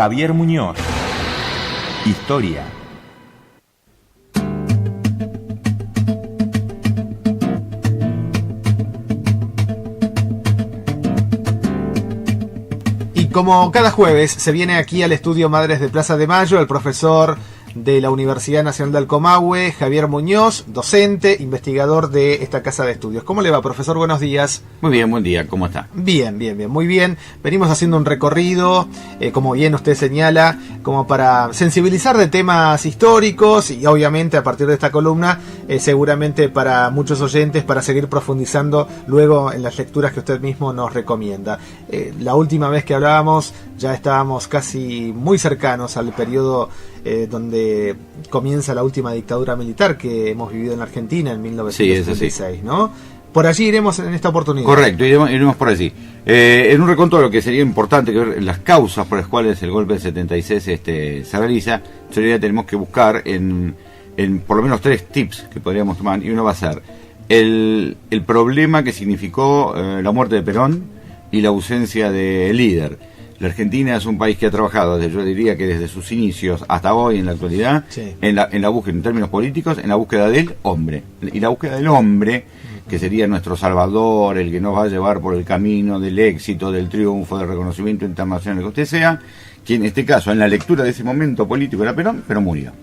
Javier Muñoz. Historia. Y como cada jueves se viene aquí al estudio Madres de Plaza de Mayo el profesor de la Universidad Nacional del Comahue, Javier Muñoz, docente, investigador de esta casa de estudios. ¿Cómo le va, profesor? Buenos días. Muy bien, buen día. ¿Cómo está? Bien, muy bien. Venimos haciendo un recorrido, como bien usted señala, como para sensibilizar de temas históricos y obviamente a partir de esta columna, seguramente para muchos oyentes, para seguir profundizando luego en las lecturas que usted mismo nos recomienda. La última vez que hablábamos ya estábamos casi muy cercanos al periodo donde comienza la última dictadura militar que hemos vivido en la Argentina en 1976, ¿no? Por allí iremos en esta oportunidad. Correcto, iremos por allí. En un reconto de lo que sería importante que ver las causas por las cuales el golpe del 76 se realiza, tenemos que buscar en por lo menos 3 tips que podríamos tomar, y uno va a ser el problema que significó la muerte de Perón y la ausencia de líder. La Argentina es un país que ha trabajado, yo diría que desde sus inicios hasta hoy, en la actualidad, sí, en la búsqueda, en términos políticos, en la búsqueda del hombre. Y la búsqueda del hombre, que sería nuestro salvador, el que nos va a llevar por el camino del éxito, del triunfo, del reconocimiento internacional, que usted sea, que en este caso, en la lectura de ese momento político era Perón, pero murió.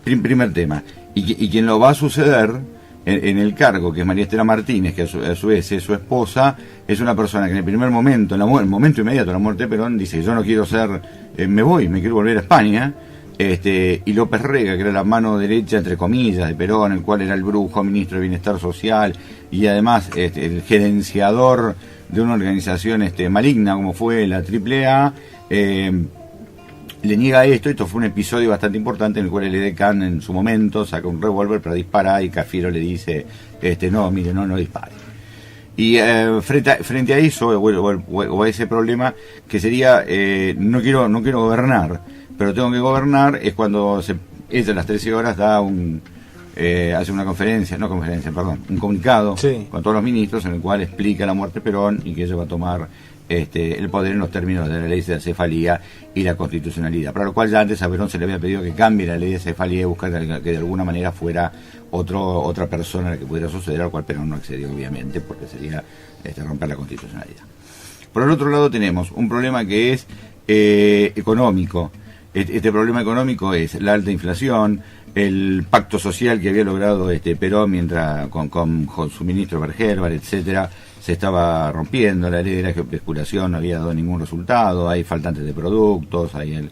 Primer tema. Y quien lo va a suceder en el cargo, que es María Estela Martínez, que a su vez es su esposa, es una persona que en el primer momento, en el momento inmediato de la muerte de Perón, dice: yo no quiero ser, me quiero volver a España. Y López Rega, que era la mano derecha, entre comillas, de Perón, el cual era el brujo, ministro de Bienestar Social, y además el gerenciador de una organización maligna como fue la AAA, le niega esto fue un episodio bastante importante en el cual el edecán en su momento saca un revólver para disparar y Cafiero le dice, no, mire, no dispare. Y frente a eso, o a ese problema, que sería, no quiero gobernar, pero tengo que gobernar, es cuando ella a las 13 horas da hace una un comunicado, sí, con todos los ministros, en el cual explica la muerte de Perón y que ella va a tomar el poder en los términos de la ley de acefalía y la constitucionalidad, para lo cual ya antes a Perón se le había pedido que cambie la ley de acefalía y buscar que de alguna manera fuera otra persona a la que pudiera suceder, al cual Perón no accedió, obviamente, porque sería romper la constitucionalidad. Por el otro lado tenemos un problema que es económico. Este problema económico es la alta inflación, el pacto social que había logrado Perón mientras con su ministro Bergerbar, etcétera, se estaba rompiendo. La ley de la especulación no había dado ningún resultado, hay faltantes de productos, hay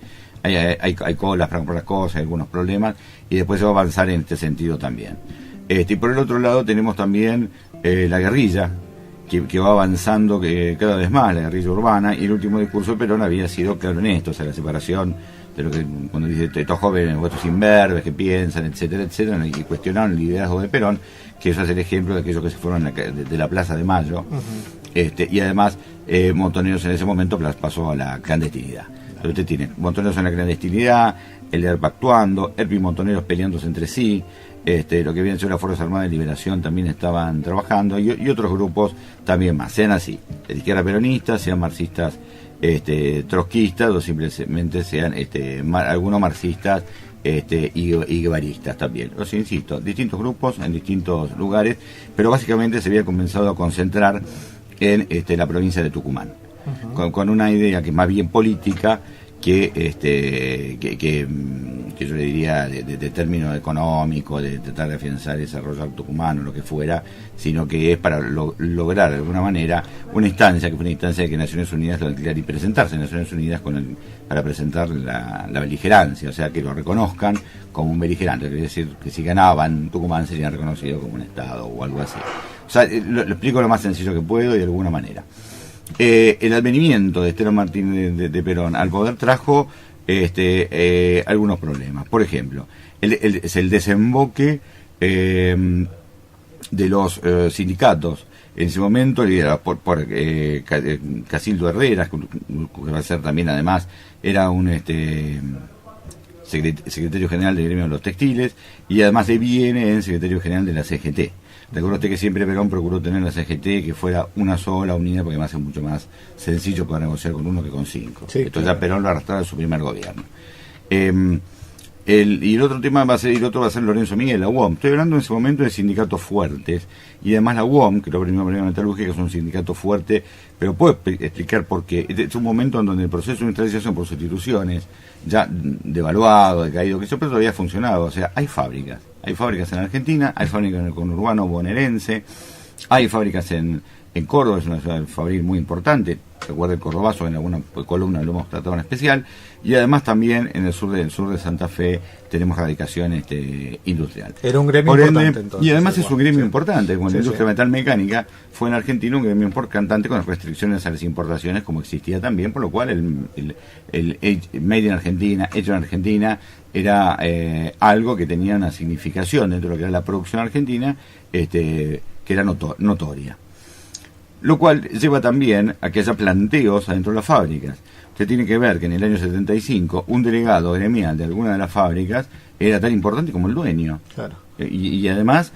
colas para comprar las cosas, hay algunos problemas, y después se va a avanzar en este sentido también. Y por el otro lado tenemos también la guerrilla, que va avanzando cada vez más, la guerrilla urbana, y el último discurso de Perón había sido claro en esto, o sea, la separación de lo que cuando dice estos jóvenes, estos imberbes que piensan, etcétera, y cuestionaron el liderazgo de Perón, que eso es el ejemplo de aquellos que se fueron de la Plaza de Mayo, y además Montoneros en ese momento pasó a la clandestinidad. Entonces usted tiene Montoneros en la clandestinidad, el ERP actuando, ERP y Montoneros peleándose entre sí, lo que viene siendo las Fuerzas Armadas de Liberación también estaban trabajando, y otros grupos también más, sean así, de izquierda peronistas, sean marxistas trotskistas, o simplemente sean algunos marxistas y guevaristas también. O sea, insisto, distintos grupos en distintos lugares, pero básicamente se había comenzado a concentrar en la provincia de Tucumán, con una idea que es más bien política que yo le diría de término económico, de tratar de afianzar y desarrollar Tucumán o lo que fuera, sino que es para lograr de alguna manera una instancia, que fue una instancia de que Naciones Unidas lo declara y presentarse en Naciones Unidas para presentar la beligerancia, o sea, que lo reconozcan como un beligerante, quiere decir que si ganaban Tucumán serían reconocidos como un Estado o algo así. O sea, lo explico lo más sencillo que puedo y de alguna manera. El advenimiento de Estela Martínez de Perón al poder trajo algunos problemas. Por ejemplo, es el desemboque de los sindicatos. En ese momento, liderado por Casildo Herrera, que va a ser también, además, era un secretario general del gremio de los textiles, y además viene en secretario general de la CGT. Recuerda usted que siempre Perón procuró tener la CGT que fuera una sola unidad, porque además es mucho más sencillo para negociar con uno que con 5. Sí, Entonces claro. ya Perón lo arrastraba en su primer gobierno. Y el otro tema va a ser Lorenzo Miguel, la UOM. Estoy hablando en ese momento de sindicatos fuertes, y además la UOM, que es la Primera Metalúrgica, es un sindicato fuerte, pero puedo explicar por qué. Es un momento en donde el proceso de industrialización por sustituciones, ya devaluado, decaído, que eso, pero todavía ha funcionado. O sea, hay fábricas en Argentina, hay fábricas en el conurbano bonaerense, hay fábricas en Córdoba, es una ciudad fabril muy importante. Recuerda el Cordobazo, en alguna columna lo hemos tratado en especial, y además también en el sur de Santa Fe tenemos radicación industrial. Era un gremio Por ende, importante entonces. y además es un gremio sí. importante, como Sí, la industria sí. metalmecánica fue en Argentina un gremio importante con restricciones a las importaciones, como existía también, por lo cual el Made in Argentina, hecho en Argentina, era algo que tenía una significación dentro de lo que era la producción argentina, que era notoria. Lo cual lleva también a que haya planteos adentro de las fábricas. Usted tiene que ver que en el año 75 un delegado gremial de alguna de las fábricas era tan importante como el dueño. Claro. Y además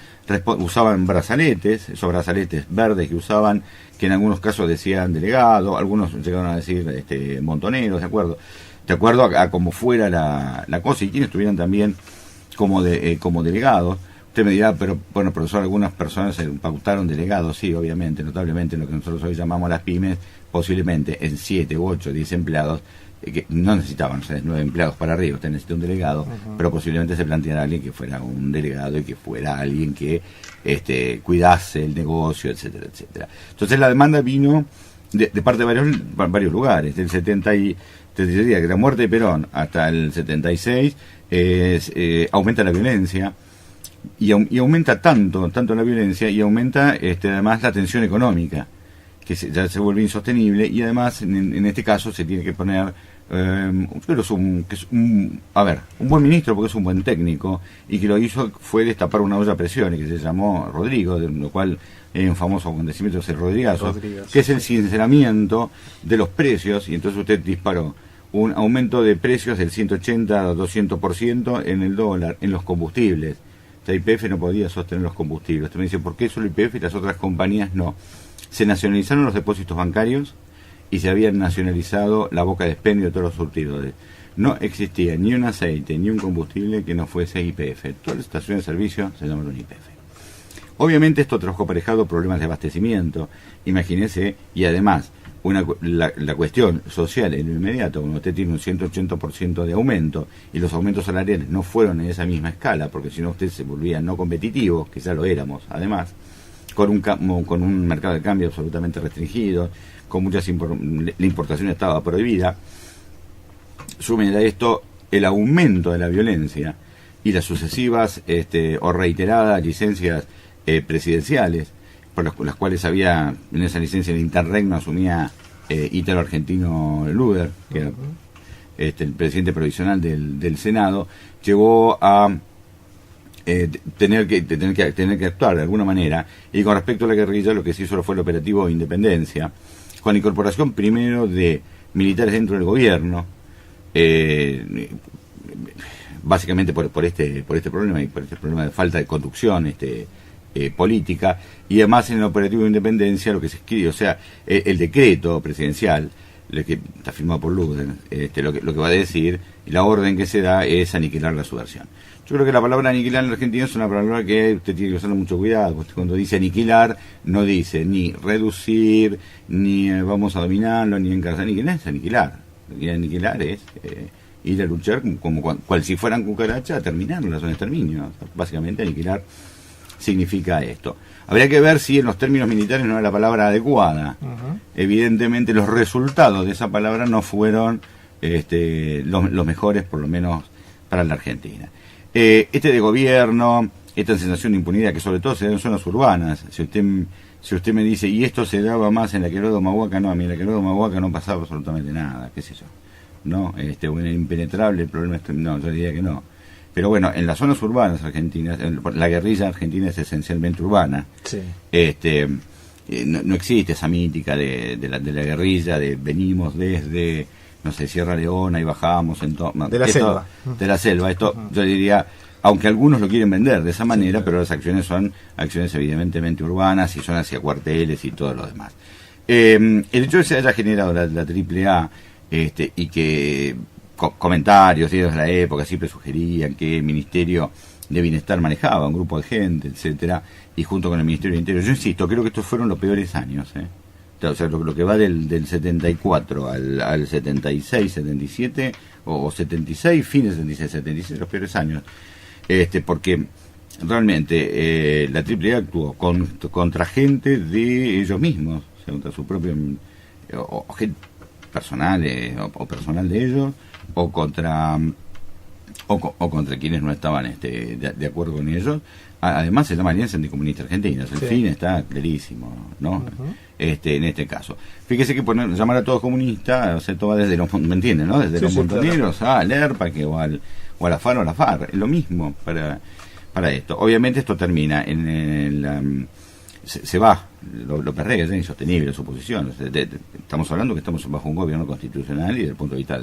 usaban brazaletes, esos brazaletes verdes que usaban, que en algunos casos decían delegado, algunos llegaron a decir montoneros, de acuerdo a cómo fuera la cosa, y quienes estuvieran también como delegados. Usted me dirá, pero bueno, profesor, algunas personas se pautaron delegados, sí, obviamente, notablemente, lo que nosotros hoy llamamos las pymes, posiblemente en 7, 8, 10 empleados, que no necesitaban, o sea, 9 empleados para arriba, usted necesita un delegado, pero posiblemente se planteara alguien que fuera un delegado y que fuera alguien que cuidase el negocio, etcétera, etcétera. Entonces la demanda vino de parte de varios lugares, del 70 y te diría que la muerte de Perón hasta el 76 aumenta la violencia. Y aumenta tanto la violencia, y aumenta además la tensión económica, que ya se vuelve insostenible, y además en este caso se tiene que poner un buen ministro, porque es un buen técnico, y que lo hizo fue destapar una olla a presión, y que se llamó Rodrigo, de lo cual hay un famoso acontecimiento, es el Rodrigazo, que es el sinceramiento de los precios, y entonces usted disparó un aumento de precios del 180 a 200% en el dólar, en los combustibles. La YPF no podía sostener los combustibles. Usted me dice, ¿por qué solo YPF y las otras compañías no? Se nacionalizaron los depósitos bancarios y se habían nacionalizado la boca de expendio de todos los surtidores. No existía ni un aceite ni un combustible que no fuese YPF. Todas las estaciones de servicio se llamaron YPF. Obviamente esto trajo aparejado problemas de abastecimiento, imagínese, y además la cuestión social en lo inmediato, cuando usted tiene un 180% de aumento y los aumentos salariales no fueron en esa misma escala, porque si no usted se volvía no competitivo, que ya lo éramos además, con un mercado de cambio absolutamente restringido, con la importación estaba prohibida. Sumen a esto el aumento de la violencia y las sucesivas o reiteradas licencias presidenciales, por las cuales había, en esa licencia, el interregno asumía Ítalo Argentino Luder, que era el presidente provisional del Senado, llevó a tener que actuar de alguna manera. Y con respecto a la guerrilla, lo que se hizo fue el operativo Independencia, con la incorporación primero de militares dentro del gobierno, básicamente por este problema, y por este problema de falta de conducción política, y además en el operativo de Independencia lo que se escribe, o sea, el decreto presidencial, lo que está firmado por Luden, lo que va a decir, y la orden que se da es aniquilar la subversión. Yo creo que la palabra aniquilar en la Argentina es una palabra que usted tiene que usarle mucho cuidado, porque cuando dice aniquilar, no dice ni reducir, ni vamos a dominarlo, ni encarcelar, aniquilar es aniquilar. Aniquilar es ir a luchar como cual si fueran cucarachas a terminar la zona de exterminio. O sea, básicamente aniquilar significa esto. Habría que ver si en los términos militares no era la palabra adecuada. Evidentemente los resultados de esa palabra no fueron los mejores, por lo menos para la Argentina. De gobierno, esta sensación de impunidad, que sobre todo se da en zonas urbanas. Si usted me dice, y esto se daba más en la Quebrada Humahuaca, no, a mí en la Quebrada Humahuaca no pasaba absolutamente nada, qué sé yo. ¿No? Bueno, impenetrable el problema, no, yo diría que no. Pero bueno, en las zonas urbanas argentinas, la guerrilla argentina es esencialmente urbana. Sí. No existe esa mítica de la guerrilla, de venimos desde, no sé, Sierra Leona y bajamos de la selva. De la selva. Esto, yo diría, aunque algunos lo quieren vender de esa manera, pero las acciones son acciones evidentemente urbanas y son hacia cuarteles y todo lo demás. El hecho de que se haya generado la AAA y que comentarios de la época siempre sugerían que el Ministerio de Bienestar manejaba un grupo de gente, etcétera, y junto con el Ministerio del Interior, yo insisto, creo que estos fueron los peores años, O sea, lo que va del 74 al 76, 77, o 76, fines de 76, 77, los peores años. Porque realmente la AAA actuó contra gente de ellos mismos, o sea, contra su propio o gente personal o personal de ellos, o contra quienes no estaban de acuerdo con ellos. Además se llama Alianza Anticomunista Argentina, el fin está clarísimo, ¿no? Uh-huh. En este caso. Fíjese que llamar a todos comunistas, o sea, todo va desde los, ¿me entienden, no? Desde los montoneros claro. Al ERPA o a la FAR o a la FAR, es lo mismo para esto. Obviamente esto termina se va, lo perrega, es insostenible su posición. Estamos hablando que estamos bajo un gobierno constitucional y desde el punto de vista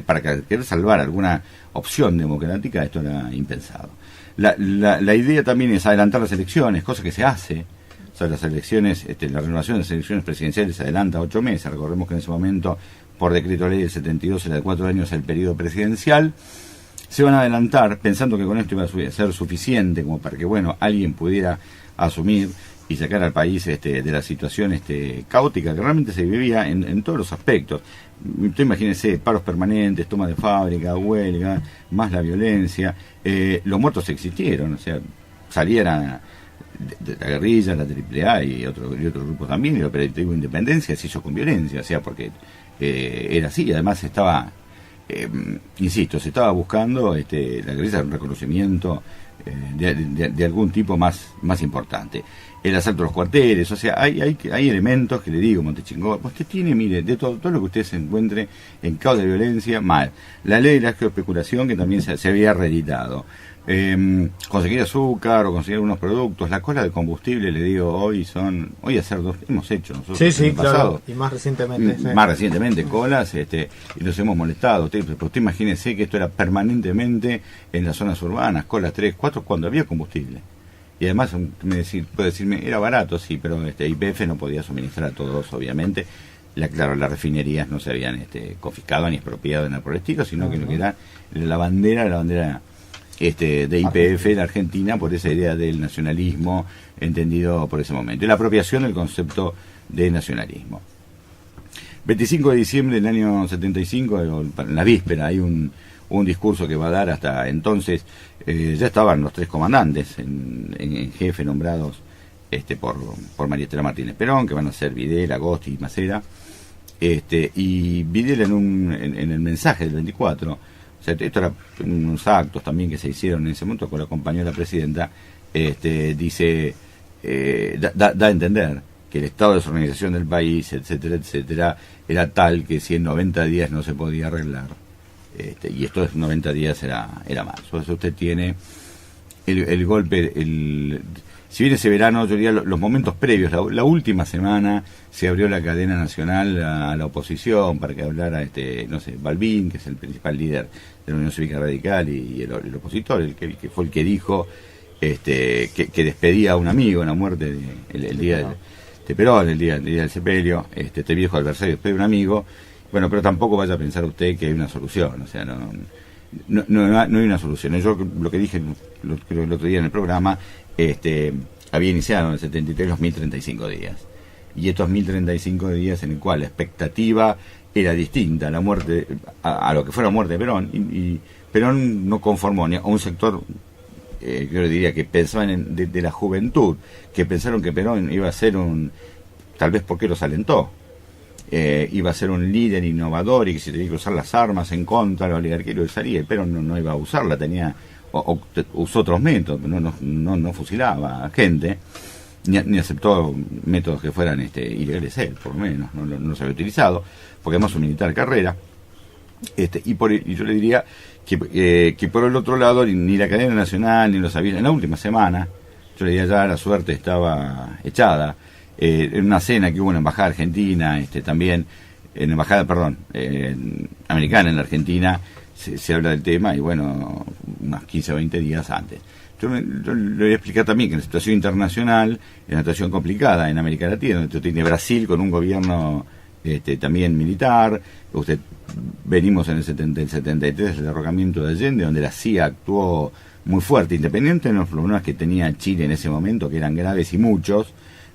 para querer salvar alguna opción democrática, esto era impensado. La idea también es adelantar las elecciones, cosa que se hace. O sea, las elecciones, la renovación de las elecciones presidenciales se adelanta 8 meses. Recordemos que en ese momento, por decreto ley del 72, era de 4 años el periodo presidencial. Se van a adelantar pensando que con esto iba a ser suficiente como para que, alguien pudiera asumir y sacar al país de la situación caótica que realmente se vivía en todos los aspectos. Usted imagínese, paros permanentes, toma de fábrica, huelga, más la violencia. Los muertos existieron, o sea, salieran de la guerrilla, la AAA y otros grupos también, y el operativo Independencia se hizo con violencia, o sea, porque era así. Además estaba, insisto, se estaba buscando la guerrilla un reconocimiento de algún tipo más importante. El asalto a los cuarteles, o sea, hay elementos que le digo, Montechingó, usted tiene, mire, de todo lo que usted se encuentre en causa de violencia, mal. La ley de la especulación que también se había reeditado. Conseguir azúcar o conseguir algunos productos, la cola de combustible, le digo, hoy hacer hemos hecho nosotros en el pasado, claro, y más recientemente. Más recientemente, colas, y nos hemos molestado. Usted imagínese que esto era permanentemente en las zonas urbanas, colas 3, 4, cuando había combustible. Y además, puede decirme, era barato, sí, pero YPF no podía suministrar a todos, obviamente. Claro, las refinerías no se habían confiscado ni expropiado en el por el estilo, sino que lo que era la bandera de YPF en Argentina, por esa idea del nacionalismo entendido por ese momento. Y la apropiación del concepto de nacionalismo. 25 de diciembre del año 75, en la víspera, hay un discurso que va a dar hasta entonces. Ya estaban los 3 comandantes en jefe nombrados por María Estela Martínez Perón, que van a ser Videla, Agosti y Macera. Y Videla en el mensaje del 24, o sea, esto era unos actos también que se hicieron en ese momento, con la acompañó la presidenta, dice, da a entender que el estado de desorganización del país, etcétera, etcétera, era tal que si en 90 días no se podía arreglar, y estos 90 días era más. Por eso usted tiene el golpe, si bien ese verano, yo diría los momentos previos, la última semana se abrió la cadena nacional a la oposición para que hablara Balbín, que es el principal líder de la Unión Cívica Radical, y el opositor, el que fue el que dijo que despedía a un amigo en la muerte el día de Perón, el día del sepelio, este viejo adversario despide a un amigo. Bueno, pero tampoco vaya a pensar usted que hay una solución, o sea, no hay una solución. Yo lo que dije el otro día en el programa, había iniciado en el 73 los 1035 días. Y estos 1035 días en el cual la expectativa era distinta a la muerte, a lo que fue la muerte de Perón, y Perón no conformó ni a un sector, yo le diría que pensaban de la juventud, que pensaron que Perón iba a ser tal vez porque los alentó, iba a ser un líder innovador y que se tenía que usar las armas en contra de la oligarquía, lo usaría, pero no iba a usarla, usó otros métodos, no fusilaba a gente, ni aceptó métodos que fueran ilegales él, por lo menos, no se había utilizado, porque además un militar de carrera, y yo le diría que por el otro lado, ni la cadena nacional, ni los aviones, en la última semana, yo le diría ya la suerte estaba echada. En una cena que hubo en la embajada argentina, también en embajada, americana en la Argentina, se habla del tema, y bueno, unos 15 o 20 días antes. Yo le voy a explicar también que la situación internacional es una situación complicada en América Latina, donde usted tiene Brasil con un gobierno también militar. Venimos en el 73, el derrocamiento de Allende, donde la CIA actuó muy fuerte, independiente de los problemas que tenía Chile en ese momento, que eran graves y muchos,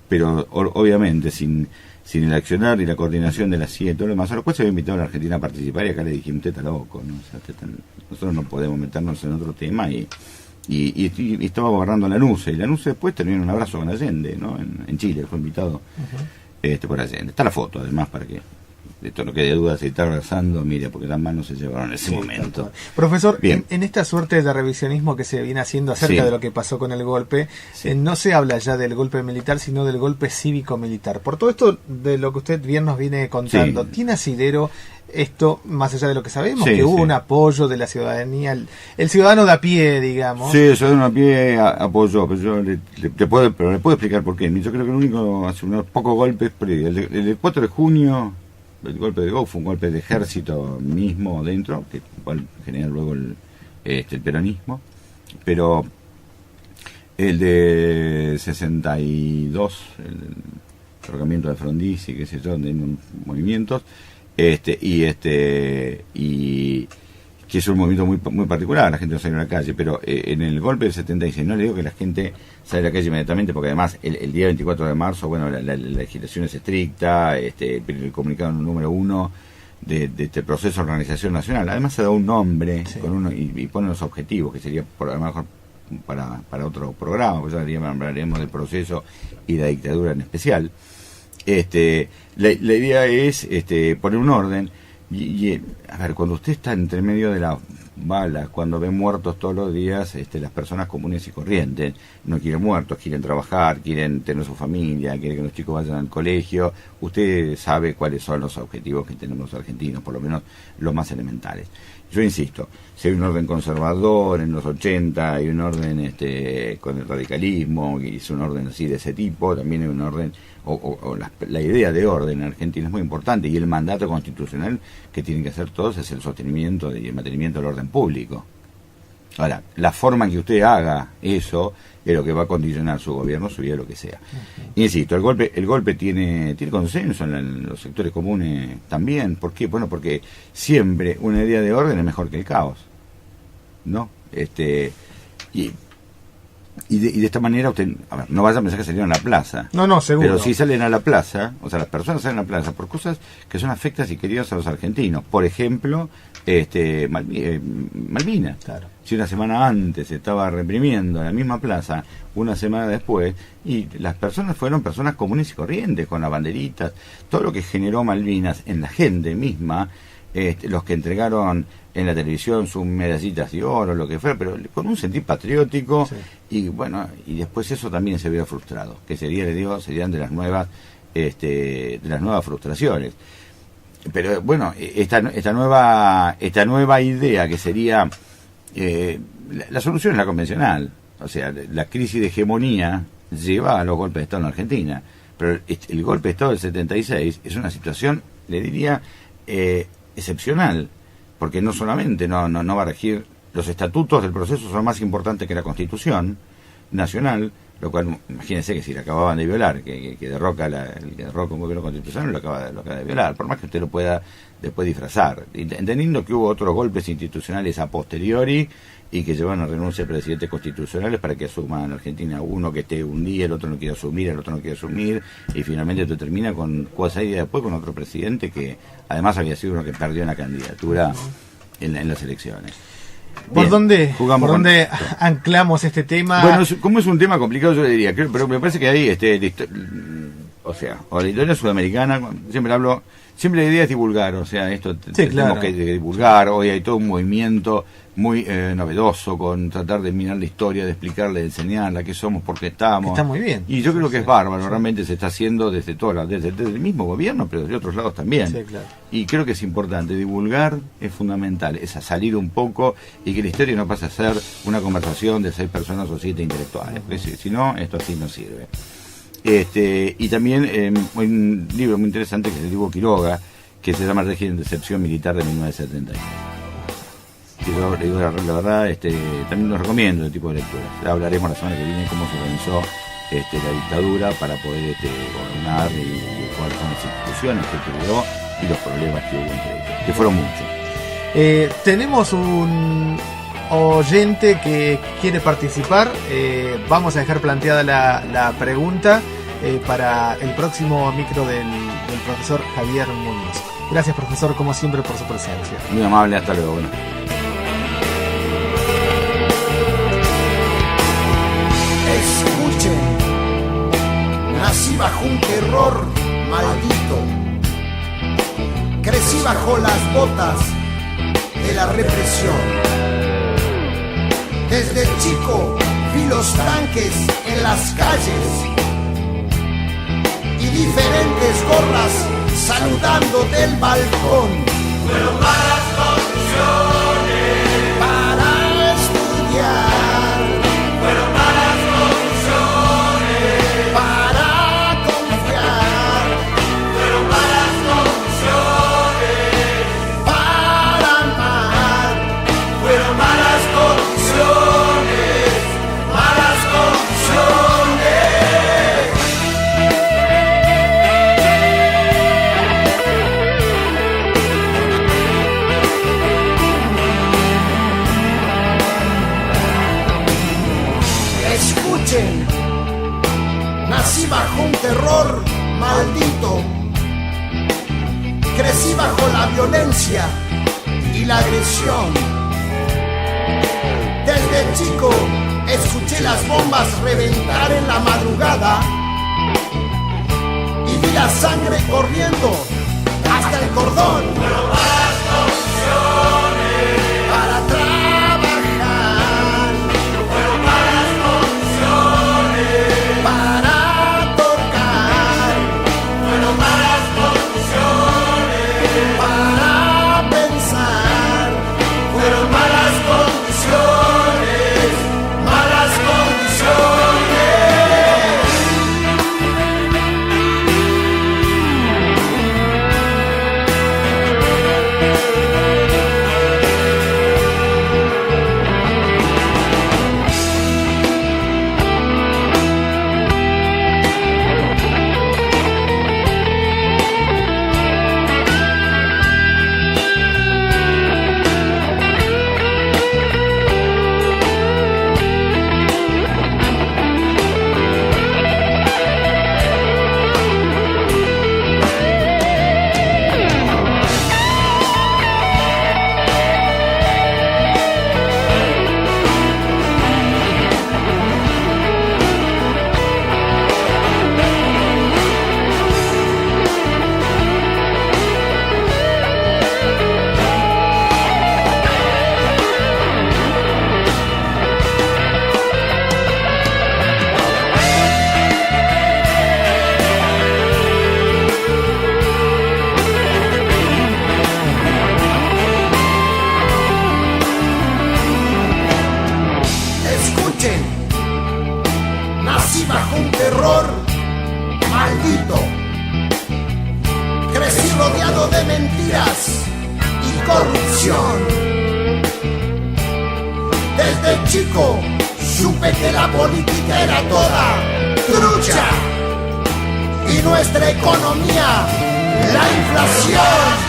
pero obviamente sin el accionar y la coordinación de la CIA y todo lo demás, a lo cual se había invitado a la Argentina a participar, y acá le dijimos, usted está loco, ¿no? O sea, nosotros no podemos meternos en otro tema, y estaba gobernando Lanusse, y Lanusse después terminó en un abrazo con Allende, ¿no? En Chile, fue invitado por Allende. Está la foto, además, para que de todo lo que de duda se está abrazando, mire, porque las manos se llevaron en ese momento. Profesor, en esta suerte de revisionismo que se viene haciendo acerca de lo que pasó con el golpe, no se habla ya del golpe militar, sino del golpe cívico-militar. Por todo esto de lo que usted bien nos viene contando, ¿tiene asidero esto, más allá de lo que sabemos, que hubo un apoyo de la ciudadanía, el ciudadano de a pie, digamos? Sí, el ciudadano de a pie apoyó, pero yo le puedo explicar por qué. Yo creo que el único, hace unos pocos golpes, el 4 de junio, el golpe de Gau fue un golpe de ejército mismo dentro, que igual genera luego el peronismo, pero el de 62, el derrocamiento de Frondizi, qué sé yo, donde hay movimientos, y que es un movimiento muy particular, la gente no sale a la calle, pero en el golpe del 76, no le digo que la gente sale a la calle inmediatamente, porque además el día 24 de marzo, bueno, la legislación es estricta, el comunicado número 1 de este proceso de organización nacional, además se da un nombre con y pone los objetivos, que sería a lo mejor para otro programa, pues ya hablaremos del proceso y la dictadura en especial. La idea es poner un orden y a ver, cuando usted está entre medio de las balas, cuando ve muertos todos los días, las personas comunes y corrientes no quieren muertos, quieren trabajar, quieren tener su familia, quieren que los chicos vayan al colegio. Usted sabe cuáles son los objetivos que tenemos los argentinos, por lo menos los más elementales. Yo insisto, si hay un orden conservador en los 80, hay un orden con el radicalismo, y es un orden así de ese tipo, también hay un orden, la idea de orden en Argentina es muy importante, y el mandato constitucional que tienen que hacer todos es el sostenimiento y el mantenimiento del orden público. Ahora, la forma en que usted haga eso es lo que va a condicionar su gobierno, su vida, lo que sea. Insisto, el golpe tiene consenso en los sectores comunes también. ¿Por qué? Bueno, porque siempre una idea de orden es mejor que el caos, ¿no? Y de esta manera usted, a ver, no vaya a pensar que salieron a la plaza. No, seguro. Pero sí salen a la plaza, o sea, las personas salen a la plaza por cosas que son afectas y queridas a los argentinos. Por ejemplo, Malvinas. Claro. Si una semana antes se estaba reprimiendo en la misma plaza, una semana después, y las personas fueron personas comunes y corrientes, con las banderitas, todo lo que generó Malvinas en la gente misma, los que entregaron en la televisión sus medallitas de oro, lo que fuera, pero con un sentir patriótico, y bueno, y después eso también se vio frustrado, que serían de las nuevas frustraciones. Pero bueno, esta nueva idea que sería la solución es la convencional, o sea, la crisis de hegemonía lleva a los golpes de Estado en Argentina, pero el golpe de Estado del 76 es una situación, le diría, excepcional, porque no solamente no va a regir, los estatutos del proceso son más importantes que la Constitución Nacional, lo cual, imagínense que si la acababan de violar, que derroca un gobierno constitucional, lo acaba de violar, por más que usted lo pueda después disfrazar, entendiendo que hubo otros golpes institucionales a posteriori y que llevan a renuncia a presidentes constitucionales para que asuman en Argentina, uno que esté un día, el otro no quiere asumir, el otro no quiere asumir, y finalmente esto termina con 4 días después con otro presidente que además había sido uno que perdió una candidatura en las elecciones. ¿Por dónde anclamos este tema? Bueno, como es un tema complicado, yo le diría, pero me parece que ahí, la historia sudamericana, siempre la idea es divulgar, o sea, esto tenemos que divulgar. Hoy hay todo un movimiento muy novedoso con tratar de mirar la historia, de explicarle, de enseñarla, qué somos, por qué estamos. Está muy bien. Y yo creo que es bárbaro, realmente se está haciendo desde el mismo gobierno, pero de otros lados también. Sí, claro. Y creo que es importante, divulgar es fundamental, es a salir un poco y que la historia no pase a ser una conversación de 6 personas o 7 intelectuales, porque si no, esto así no sirve. Y también un libro muy interesante que es de Hugo Quiroga, que se llama Régimen de Excepción Militar de 1970. Y yo digo la verdad, también los recomiendo este tipo de lecturas. Ya hablaremos la semana que viene cómo se organizó la dictadura para poder ordenar y cuáles son las instituciones que creó y los problemas que hubo entre ellos, que fueron muchos. Tenemos un oyente que quiere participar. Vamos a dejar planteada la pregunta para el próximo micro del profesor Javier Muñoz. Gracias, profesor, como siempre, por su presencia. Muy amable, hasta luego. Bueno. Escuchen, nací bajo un terror maldito, crecí bajo las botas de la represión. Desde chico vi los tanques en las calles y diferentes gorras saludando del balcón. Fueron malas condiciones para estudiar, fueron malas condiciones para confiar, fueron malas condiciones para amar, fueron malas condiciones, malas condiciones. Escuchen, nací bajo un terror maldito, crecí bajo la violencia y la agresión. Desde chico escuché las bombas reventar en la madrugada y vi la sangre corriendo hasta el cordón. Pero malas condiciones para trabajar, fueron malas condiciones para tocar, fueron malas condiciones para pensar, fueron malas condiciones, malas condiciones. Escuchen, nací bajo un terror maldito, crecí rodeado de mentiras y corrupción. Desde chico supe que la política era toda trucha y nuestra economía la inflación.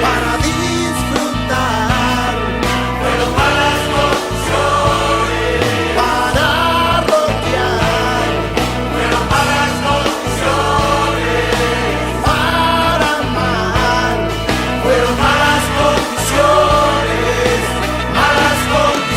Para disfrutar, fueron malas condiciones para rockear, fueron malas condiciones para amar, fueron malas condiciones, malas condiciones.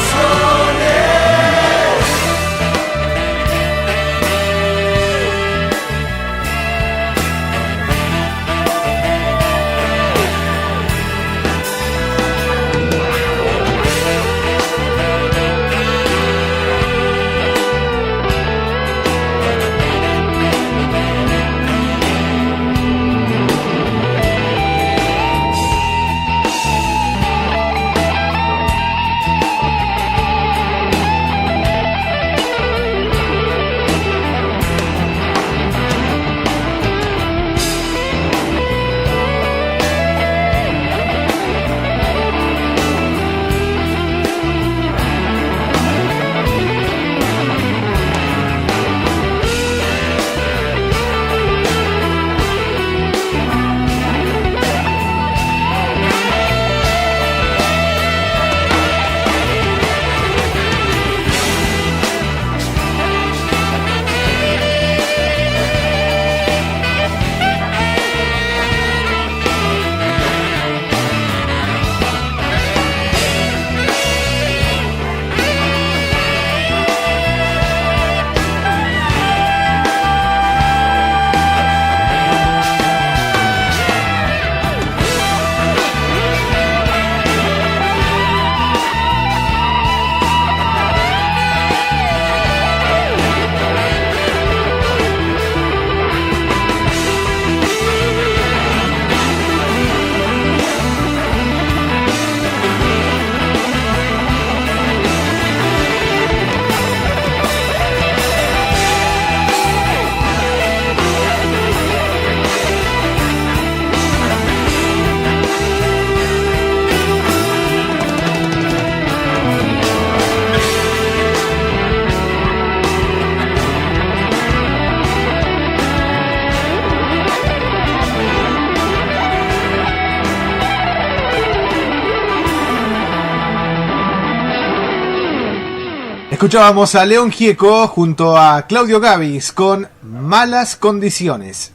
Escuchábamos a León Gieco junto a Claudio Gavis con Malas Condiciones.